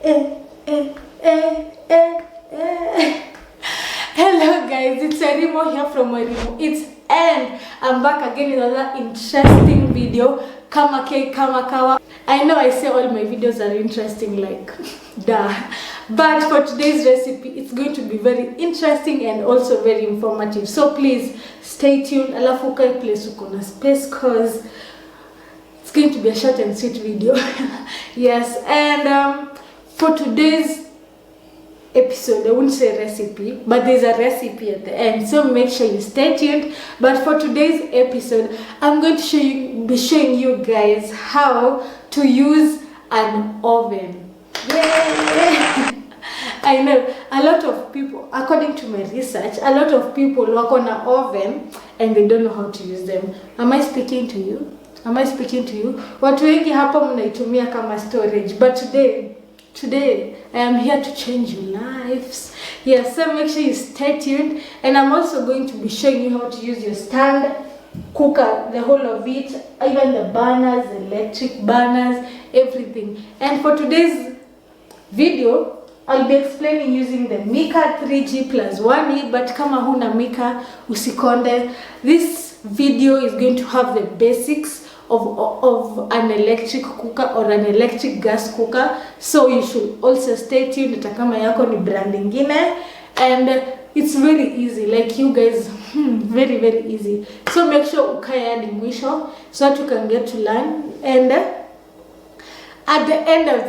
Hello guys, it's Arimo here from wairimueats, and I'm back again with another interesting video. Kama ke kama kawa. I know I say all my videos are interesting, like duh, but for today's recipe it's going to be very interesting and also very informative, so please stay tuned. Alafu kai place uko na space cause it's going to be a short and sweet video. Yes, and for today's episode, I wouldn't say recipe, but there's a recipe at the end, so make sure you stay tuned. But for today's episode, I'm going to be showing you guys how to use an oven. Yay! I know a lot of people, according to my research, a lot of people work on an oven and they don't know how to use them. Am I speaking to you? Am I speaking to you? Watu wengi hapa mnaitumia kama storage, but today I am here to change your lives. Yes, so make sure you stay tuned, and I'm also going to be showing you how to use your stand cooker, the whole of it, even the burners, the electric burners, everything. And for today's video, I'll be explaining using the Mika 3G plus 1E, but kama huna Mika usikonde. This video is going to have the basics of an electric cooker or an electric gas cooker, so you should also stay tuned. Hata kama yako ni brand ingine, and it's very easy, like you guys, very easy. So make sure ukae hadi mwisho so that you can get to learn. And at the end of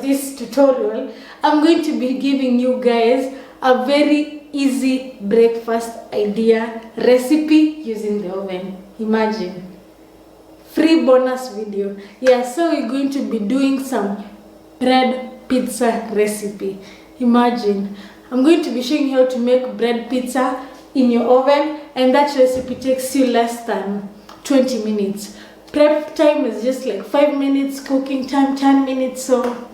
this tutorial, I'm going to be giving you guys a very easy breakfast idea recipe using the oven. Imagine. Free bonus video. Yeah, so we're going to be doing some bread pizza recipe. Imagine. I'm going to be showing you how to make bread pizza in your oven, and that recipe takes you less than 20 minutes. Prep time is just like 5 minutes, cooking time 10 minutes, so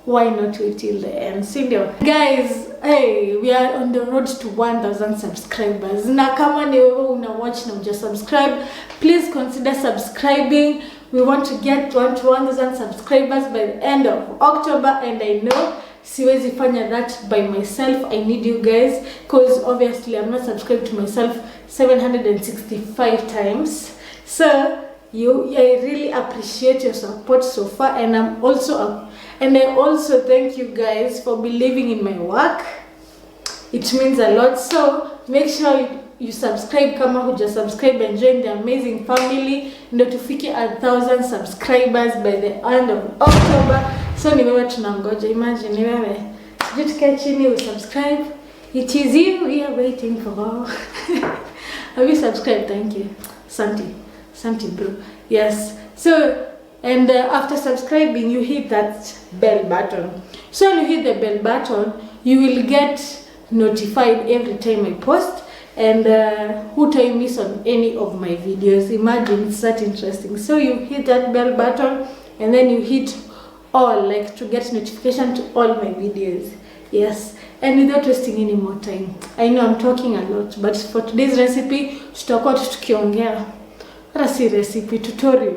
why not wait till the end? See you guys. Hey, we are on the road to 1,000 subscribers. Na kama ni wewe una watch na uja subscribe, please consider subscribing. We want to get to 1,000 subscribers by the end of October, and I know siwezi fanya that by myself. I need you guys, because obviously I'm not subscribed to myself 765 times. So I really appreciate your support so far, and I also thank you guys for believing in my work. It means a lot. So make sure you subscribe kama huja subscribe, and join the amazing family ndio tufike 1,000 subscribers by the end of October. So ni wewe tunangoja. Imagine ni wewe. Jitukae chini usubscribe. It is you we are waiting for. Have you subscribed? Thank you. Santi bro. Yes. So and after subscribing, you hit that bell button. So when you hit the bell button, you will get notified every time I post, and who you miss on any of my videos. Imagine, it's that interesting. So you hit that bell button, and then you hit all, like to get notification to all my videos. Yes. And without wasting any more time, I know I'm talking a lot, but for today's recipe, tutakuwa tukiongea. Rasi recipe tutorial.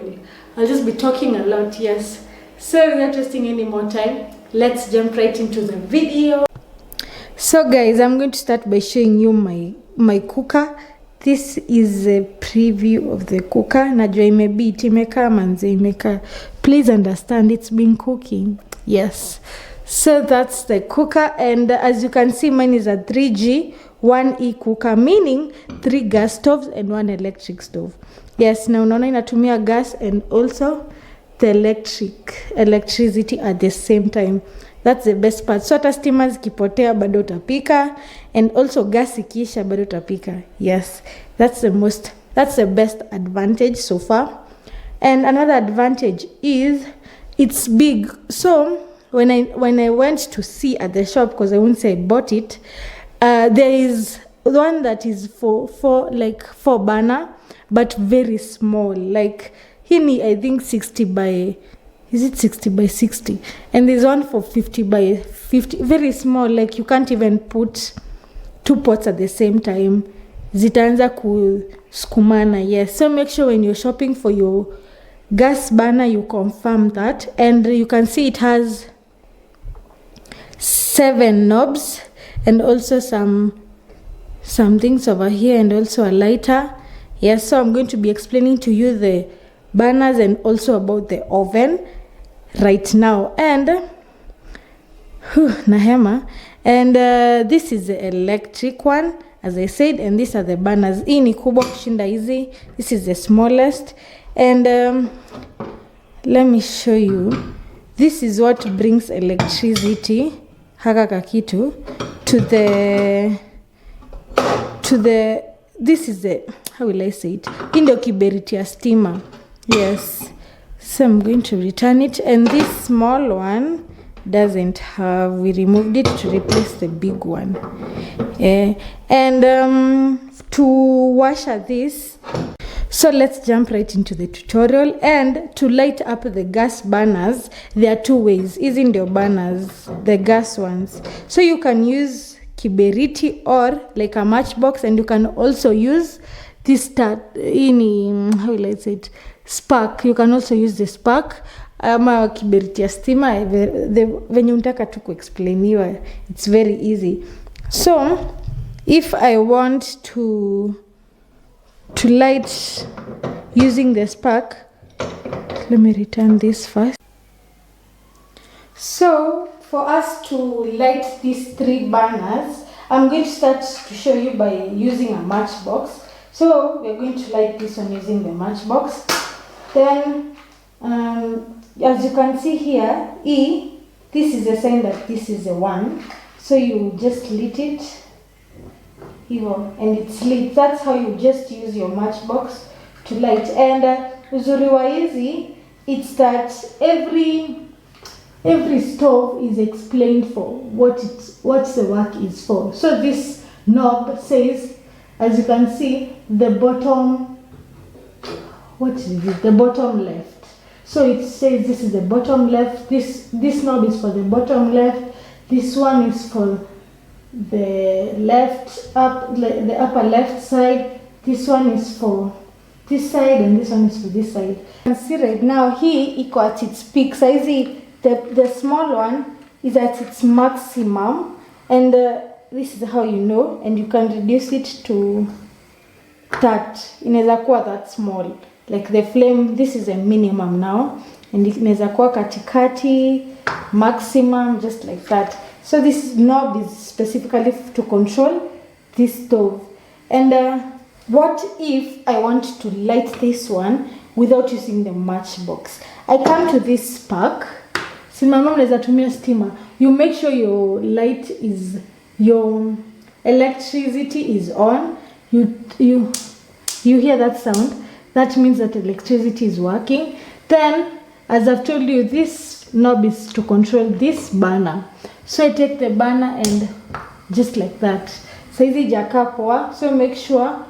I'll just be talking a lot, yes. So without wasting any more time, let's jump right into the video. So guys, I'm going to start by showing you my cooker. This is a preview of the cooker. Najua imeka manze imeka. Please understand, it's been cooking. Yes. So that's the cooker, and as you can see, mine is a 3G 1E cooker, meaning 3 gas stoves and 1 electric stove. Yes, now unaona inatumia gas and also the electricity at the same time. That's the best part. So hata stima zikipotea bado utapika, and also gas ikiisha bado utapika. Yes, that's the best advantage so far. And another advantage is it's big. So when I went to see at the shop, because I wouldn't say I bought it, there is one that is for 4 burner, but very small. Like hini, I think 60 by 60, and there's one for 50 by 50, very small. Like you can't even put 2 pots at the same time. Zitaanza kusukumana. Yes, so make sure when you're shopping for your gas burner, you confirm that. And you can see it has 7 knobs and also some things over here, and also a lighter. Yes, so I'm going to be explaining to you the burners and also about the oven right now. And nahema, and this is the electric one, as I said, and these are the burners. Hii ni kubwa kushinda hizi. This is the smallest. And let me show you. This is what brings electricity, haka kakitu, to the this is the, how will I say it, ndio kiberiti ya stima. Yes, so I'm going to return it. And this small one doesn't have, we removed it to replace the big one. And to wash this, so let's jump right into the tutorial. And to light up the gas burners, there are 2 ways. Isn't your burners, the gas ones? So you can use kiberiti or like a matchbox, and you can also use this how will I say it, spark. You can also use the spark ama kiberiti ya stima. Venye unataka tu kuexplainiwa, it's very easy. So if I want to light using the spark, let me return this first. So for us to light these 3 burners, I'm going to start to show you by using a matchbox. So we're going to light this one using the matchbox. Then as you can see here, this is a sign that this is a 1. So you just lit it, and it's lit. That's how you just use your matchbox to light. And uzuri wa hizi, it's that every stove is explained for what the work is for. So this knob says, as you can see, the bottom, what is it? The bottom left. So it says this is the bottom left. This knob is for the bottom left. This one is for the left up, the upper left side. This one is for this side, and this one is for this side. You can see right now here iko at its peak. So the small one is at its maximum, and this is how you know. And you can reduce it to that. Inaweza kuwa that small, like the flame. This is a minimum now, and inaweza kuwa katikati, maximum, just like that. So this knob is specifically to control this stove. And what if I want to light this one without using the matchbox? I come to this spark. Simama unaweza tumia stima. You make sure your light is, your electricity is on. You hear that sound? That means that electricity is working. Then, as I've told you, this knob is to control this burner. So I take the burner and just like that. So hizi jaka poa. So make sure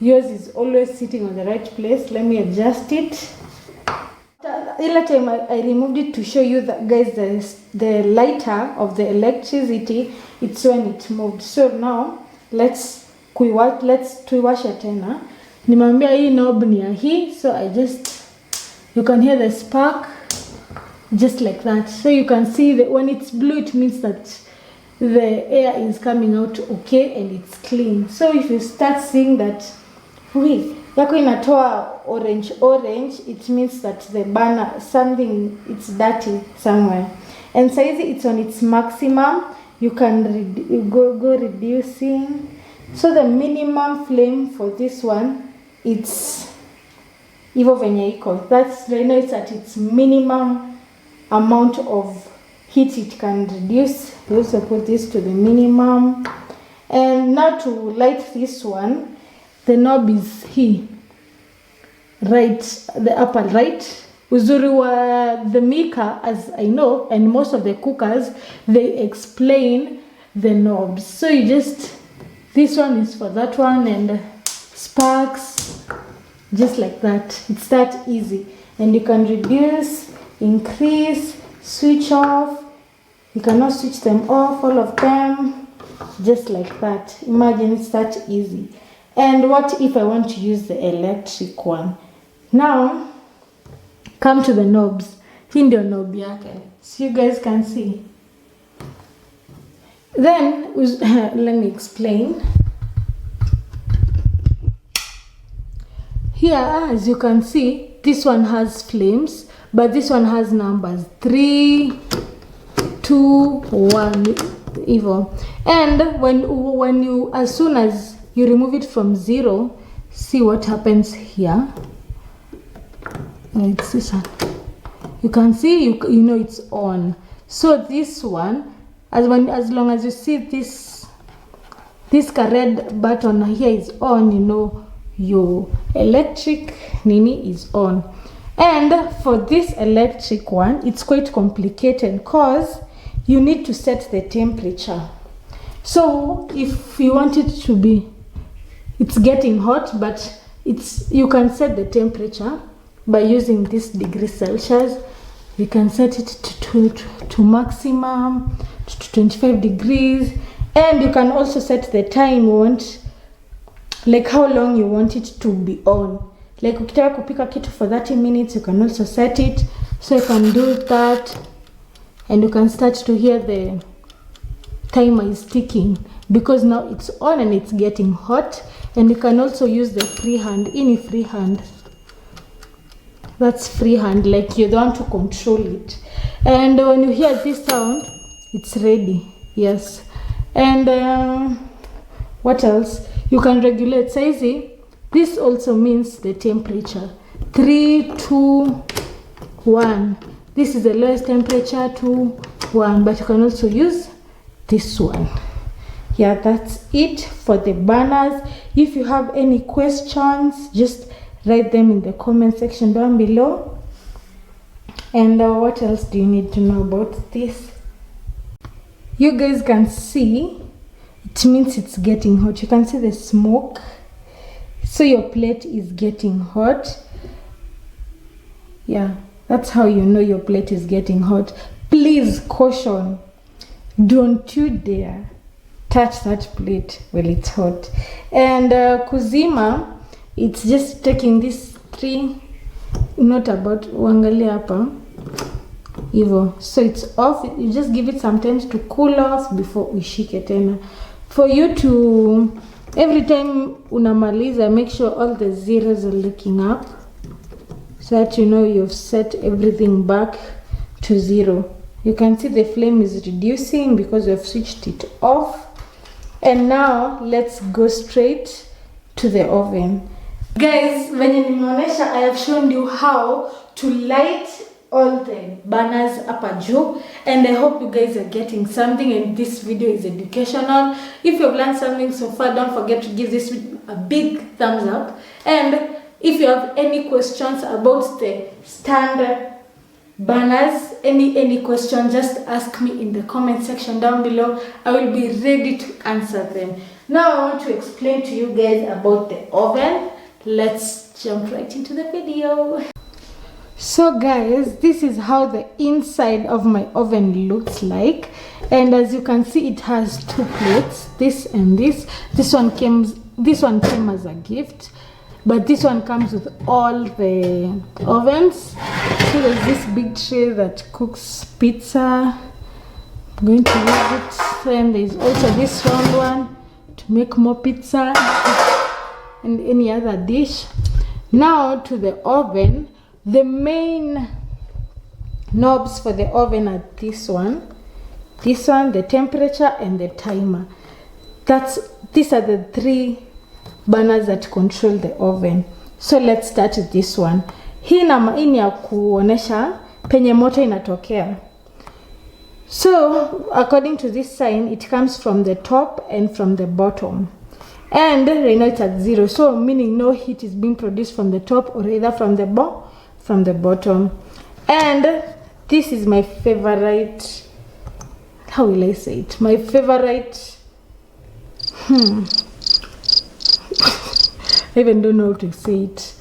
yours is always sitting on the right place. Let me adjust it. Other time I removed it to show you that, guys, the lighter of the electricity, it's when it moved. So now let's tuiwasha tena. Nimambia hii knob ni ya hii, so you can hear the spark just like that. So you can see that when it's blue, it means that the air is coming out okay and it's clean. So if you start seeing that yako inatoa orange, it means that the burner, something, it's dirty somewhere. And size it's on its maximum. You can go reducing. So the minimum flame for this one, it's hivyo venye iko. That's right now, it's at its minimum amount of heat it can reduce. You also put this to the minimum. And now to light this one, the knob is here, right, the upper right. Uzuri wa the Mika, as I know, and most of the cookers, they explain the knobs. So you just, this one is for that one, and sparks, just like that. It's that easy. And you can reduce, increase, switch off. You cannot switch them off, all of them, just like that. Imagine, it's that easy. And what if I want to use the electric one? Now, come to the knobs. Hii ndio knob yake. So you guys can see. Then let me explain. Here, as you can see, this one has flames, but this one has numbers 3, 2, 1, evil. And when you, as soon as you remove it from 0, see what happens here. It's this one. You can see, you know it's on. So this one, as long as you see this red button here is on, you know your electric nini is on. And for this electric one, it's quite complicated because you need to set the temperature. So if you want it to be, it's getting hot, but you can set the temperature by using this degree Celsius. You can set it to maximum, to 25 degrees. And you can also set the time you want, like how long you want it to be on. Like ukitaka kupika kitu for 30 minutes, you can also set it. So you can do that, and you can start to hear the timer is ticking because now it's on and it's getting hot. And you can also use the freehand, any freehand. That's freehand, like you don't want to control it. And when you hear this sound, it's ready. Yes. And what else? You can regulate size. This also means the temperature. 3, 2, 1. This is the lowest temperature, 2, 1. But you can also use this one. Yeah, that's it for the burners. If you have any questions, just write them in the comment section down below. And what else do you need to know about this? You guys can see, it means it's getting hot. You can see the smoke. So your plate is getting hot. Yeah, that's how you know your plate is getting hot. Please, caution, don't you dare touch that plate while it's hot. And kuzima, it's just taking this 3, not about uangalia hapa hivyo. So it's off. You just give it some time to cool off before ushike tena. For you to, every time unamaliza, make sure all the zeros are looking up so that you know you've set everything back to 0. You can see the flame is reducing because we've switched it off. And now let's go straight to the oven. Guys, venye nimeonesha, I have shown you how to light all the burners hapa juu, and I hope you guys are getting something and this video is educational. If you've learned something so far, don't forget to give this video a big thumbs up. And if you have any questions about the standard burners, any question, just ask me in the comment section down below. I will be ready to answer them. Now I want to explain to you guys about the oven. Let's jump right into the video. So guys, this is how the inside of my oven looks like. And as you can see, it has 2 plates, this and this. This one came as a gift, but this one comes with all the ovens. So there's this big tray that cooks pizza. I'm going to use it. And there's also this round one to make more pizza and any other dish. Now to the oven. The main knobs for the oven are this one, the temperature, and the timer. These are the 3 burners that control the oven. So let's start with this one. Hii ni ya kuonesha penye moto inatokea. So according to this sign, it comes from the top and from the bottom. And right now it's at 0, so meaning no heat is being produced from the top or either from the bottom. And this is my favorite, how will I say it? My favorite, I even don't know how to say it.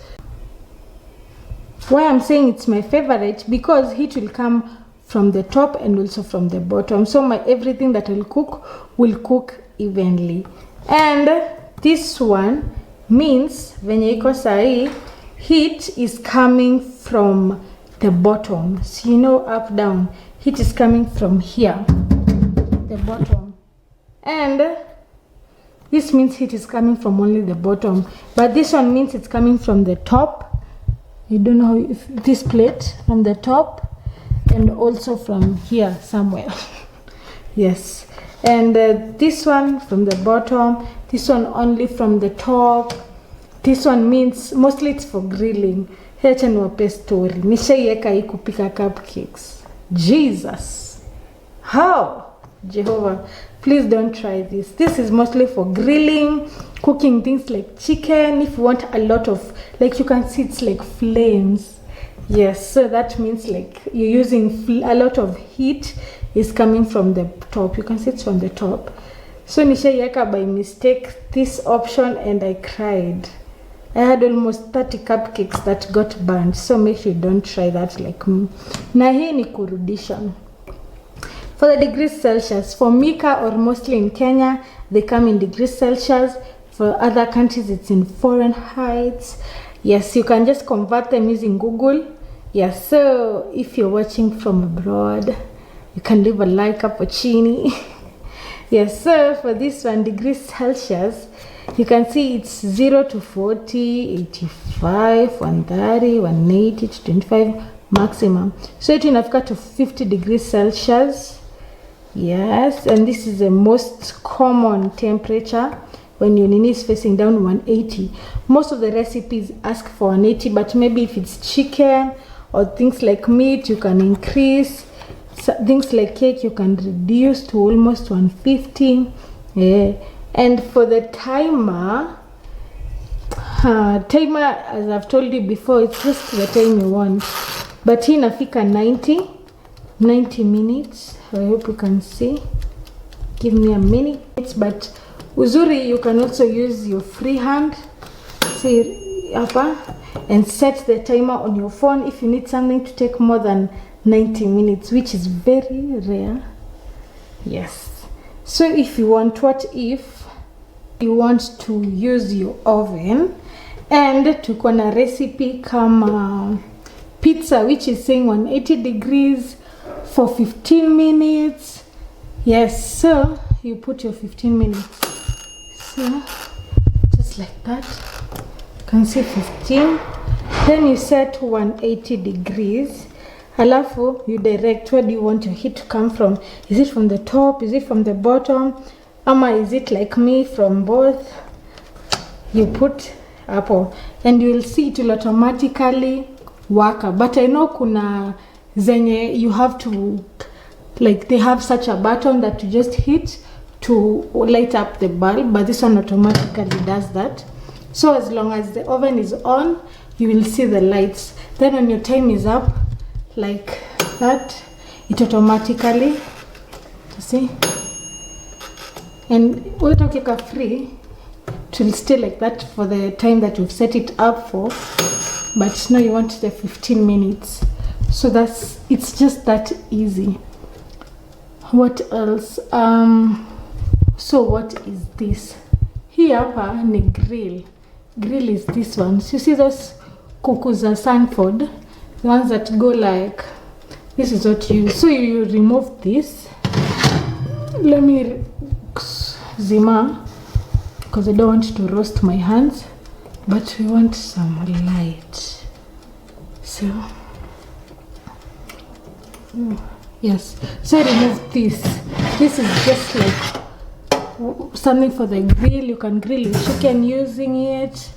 Why I'm saying it's my favorite, because heat will come from the top and also from the bottom. So everything that will cook evenly. And this one means venye iko sahi, heat is coming from the bottom. So you know, up down, heat is coming from here, the bottom, and this means heat is coming from only the bottom, but this one means it's coming from the top. You don't know if this plate from the top and also from here somewhere. Yes, and this one from the bottom, this one only from the top. This one means mostly it's for grilling. Hecha niwape story. Nishaiweka hii kupika cupcakes. Jesus. How? Jehovah. Please don't try this. This is mostly for grilling, cooking things like chicken. If you want a lot of, like you can see it's like flames. Yes, so that means like you're using a lot of heat is coming from the top. You can see it's from the top. So nishaiweka by mistake this option and I cried. I had almost 30 cupcakes that got burned. So make sure you don't try that like me. Na hii ni kurudisha. For the degrees Celsius, for Mika or mostly in Kenya, they come in degrees Celsius. For other countries, it's in Fahrenheit. Yes, you can just convert them using Google. Yes, so if you're watching from abroad, you can leave a like cappuccino. Yes, so for this one, degrees Celsius, you can see it's 0 to 40, 85, 130, 180 to 25 maximum. So it inafika to 50 degrees Celsius. Yes, and this is the most common temperature when your nini is facing down, 180. Most of the recipes ask for 180, but maybe if it's chicken or things like meat, you can increase. So things like cake, you can reduce to almost 150. Yeah. And for the timer, as I've told you before, it's just the time you want. But hii inafika 90 minutes. I hope you can see. Give me a minute. But uzuri, you can also use your free hand. See hapa, and set the timer on your phone if you need something to take more than 90 minutes, which is very rare. Yes. So if you want, what if you want to use your oven and tuko na recipe kama pizza, which is saying 180 degrees for 15 minutes. Yes, so you put your 15 minutes. So just like that. You can see 15. Then you set 180 degrees. Halafu you direct where do you want your heat to come from. Is it from the top? Is it from the bottom? Ama is it like me from both? You put hapo and you will see it will automatically waka. But I know kuna zenye you have to, like they have such a button that you just hit to light up the bulb, but this one automatically does that. So as long as the oven is on, you will see the lights. Then when your time is up, like that, it automatically, see, and we'll take a free, it will stay like that for the time that you've set it up for. But now you want the 15 minutes. So it's just that easy. What else? So what is this? Here hapa ni grill. Grill is this one. So you see those kuku za Sanford, the ones that go like this is what you use. So you remove this. Let me zima because I don't want to roast my hands, but we want some light. So yes, so I remove this. This is just like something for the grill. You can grill your chicken using it.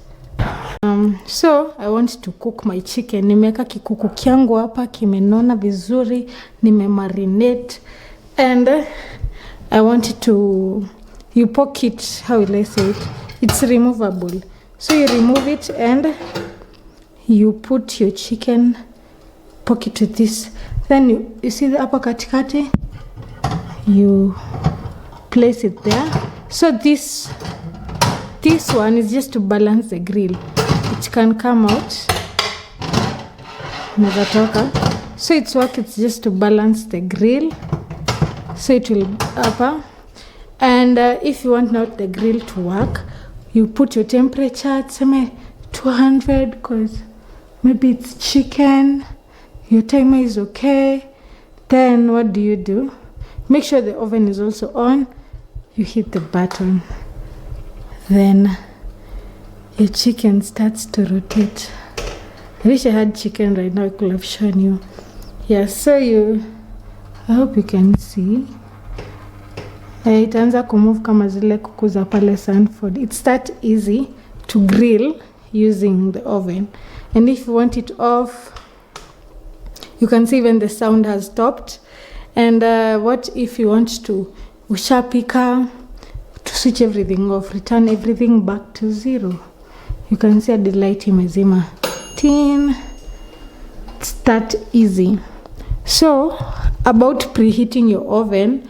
So I want to cook my chicken. Nimeweka kikuku kyangu hapa kimenona vizuri, nimemarinate, and I want to, you poke it, how will I say it? It's removable. So you remove it and you put your chicken, poke it to this. Then you see the upper katikati, you place it there. So this one is just to balance the grill. It can come out. So it's work, it's just to balance the grill. So it will upper. And if you want not the grill to work, you put your temperature at 200 because maybe it's chicken. your timer is okay. Then what do? Make sure the oven is also on. You hit the button. Then your chicken starts to rotate. I wish I had chicken right now. I could have shown you. Yeah, so I hope you can see. Itaanza kumove kama zile kuku za pale Sanford. It's that easy to grill using the oven. And if you want it off, you can see when the sound has stopped. And what if you want to ushapika, to switch everything off, return everything back to 0. You can see the light imezima. It's that easy. So about preheating your oven,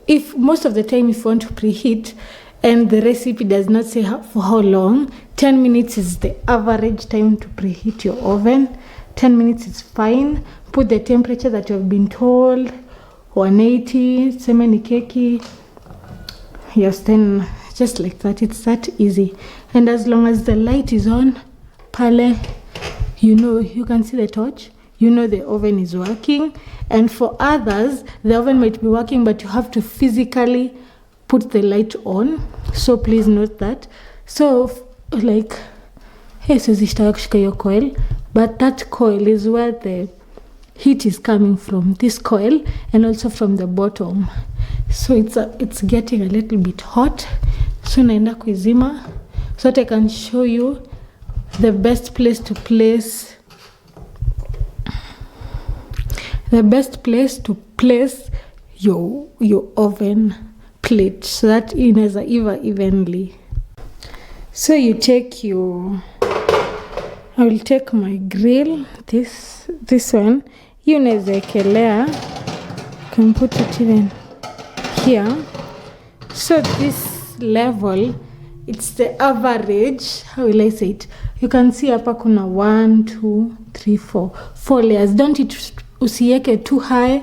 if most of the time if you want to preheat and the recipe does not say for how long, 10 minutes is the average time to preheat your oven. 10 minutes is fine. Put the temperature that you have been told, 180, semeni keki. Yes, then just like that. It's that easy. And as long as the light is on, pale, you can see the torch. The oven is working. And for others, the oven might be working, but you have to physically put the light on. So please note that. So like, hey, so your coil, but that coil is where the heat is coming from, this coil, and also from the bottom. So it's getting a little bit hot. So naenda kuizima so that I can show you the best place to place your oven plate so that inaweza iva evenly. So you take I will take my grill, this one. You unaweza ekelea, can put it even here. So this level, it's the average. How will I say it? You can see hapa kuna 1, 2, 3, 4 layers. Don't usiweke too high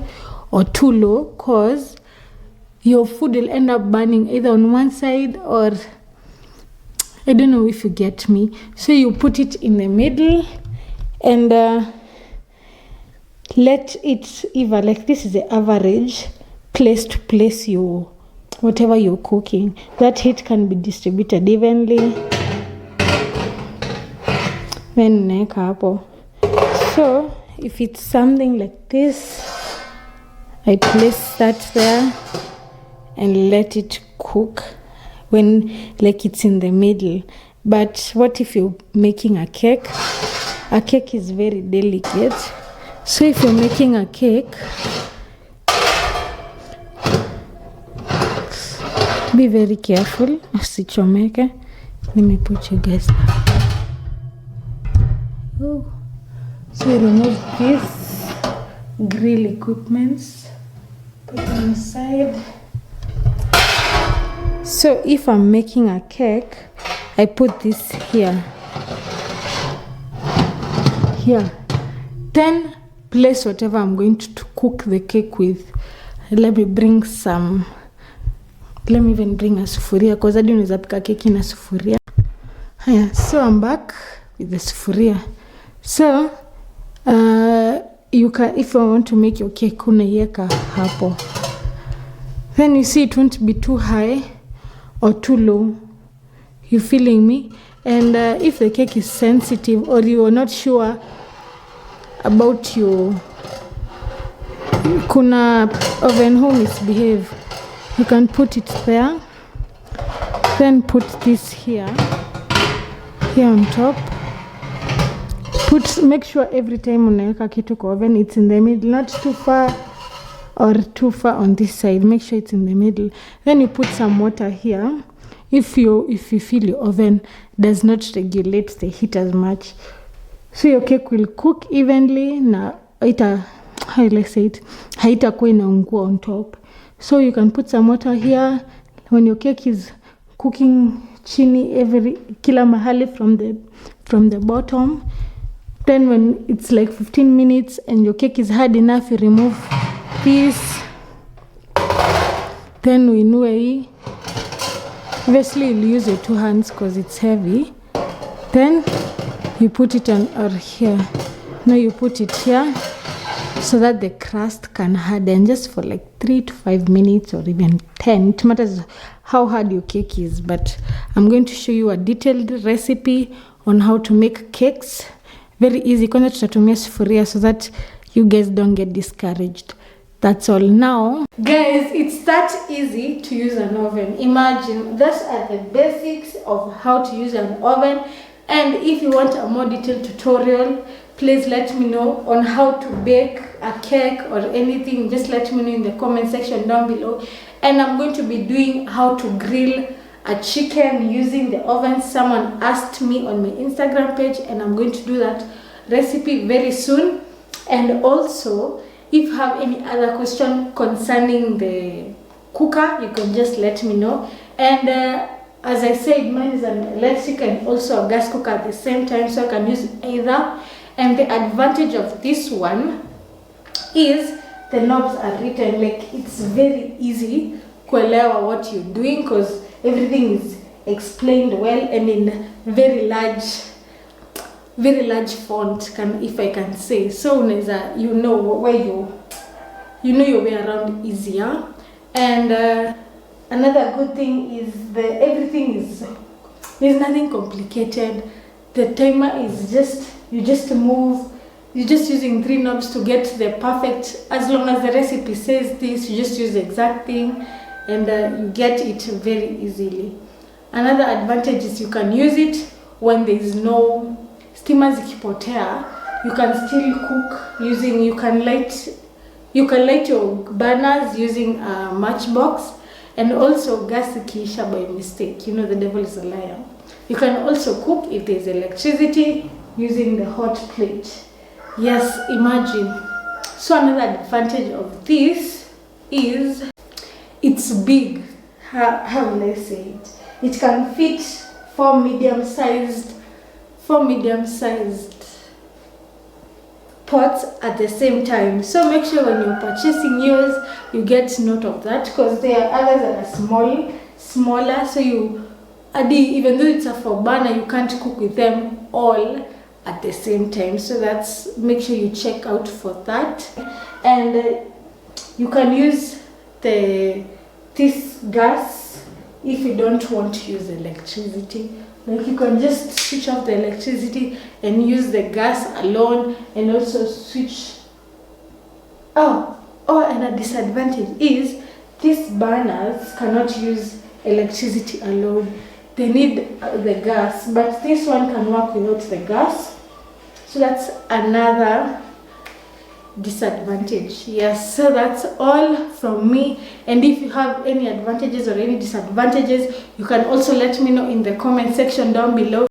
or too low, cause your food will end up burning either on one side or I don't know if you get me. So you put it in the middle and let it even, like this is the average place to place your whatever you're cooking. That heat can be distributed evenly. Then naeka hapo. So if it's something like this, I place that there and let it cook when like it's in the middle. But what if you're making a cake? A cake is very delicate. So if you're making a cake, be very careful. Usichomeke. Let me put you guys there. Oh. So you remove this grill equipments, put them aside. So if I'm making a cake, I put this here. Then place whatever I'm going to cook the cake with. Let me even bring a sufuria, because I don't know pika cake in a sufuria. So I'm back with the sufuria. So you can, if you want to make your cake, unaiweka hapo. Then you see it won't be too high or too low. You feeling me? And if the cake is sensitive or you are not sure about your kuna oven home misbehave, you can put it there. Then put this here on top. Make sure every time unaweka kitu kwa oven it's in the middle, not too far or too far on this side. Make sure it's in the middle. Then you put some water here if you feel your oven does not regulate the heat as much. So your cake will cook evenly na haitakuwa inaungua on top. So you can put some water here when your cake is cooking chini kila mahali from the bottom. Then when it's like 15 minutes and your cake is hard enough, you remove this. Then uinue hii. Obviously you'll use your 2 hands because it's heavy. Then you put it on or here. Now you put it here so that the crust can harden just for like 3 to 5 minutes or even 10. It matters how hard your cake is, but I'm going to show you a detailed recipe on how to make cakes. Very easy. Kwanza tutatumia sufuria so that you guys don't get discouraged. That's all. Now guys, it's that easy to use an oven. Imagine, those are the basics of how to use an oven. And if you want a more detailed tutorial, please let me know on how to bake a cake or anything. Just let me know in the comment section down below. And I'm going to be doing how to grill a chicken using the oven. Someone asked me on my Instagram page, and I'm going to do that recipe very soon. And also, if you have any other question concerning the cooker, you can just let me know. And as I said, mine is an electric and also a gas cooker at the same time, so I can use either. And the advantage of this one is the knobs are written, like it's very easy kuelewa what you're doing because everything is explained well and in very large font, if I can say. So you know where you know your way around easier. And another good thing is there's nothing complicated. The timer is you're just using 3 knobs to get the perfect, as long as the recipe says this, you just use the exact thing and you get it very easily. Another advantage is you can use it when there is no steamer zikipotea. You can still cook using, you can light your burners using a matchbox. And also gas ikiisha by mistake, you know the devil is a liar. You can also cook if there's electricity using the hot plate. Yes, imagine. So another advantage of this is it's big. How will I say it? It can fit 4 medium-sized pots at the same time. So make sure when you're purchasing yours, you get note of that, because there are others that are smaller. So even though it's a 4 burner, you can't cook with them all at the same time. So make sure you check out for that. And you can use this gas if you don't want to use electricity. Like you can just switch off the electricity and use the gas alone, and also switch. And a disadvantage is these burners cannot use electricity alone. They need the gas, but this one can work without the gas. So that's another disadvantage. Yes, so that's all from me. And if you have any advantages or any disadvantages, you can also let me know in the comment section down below.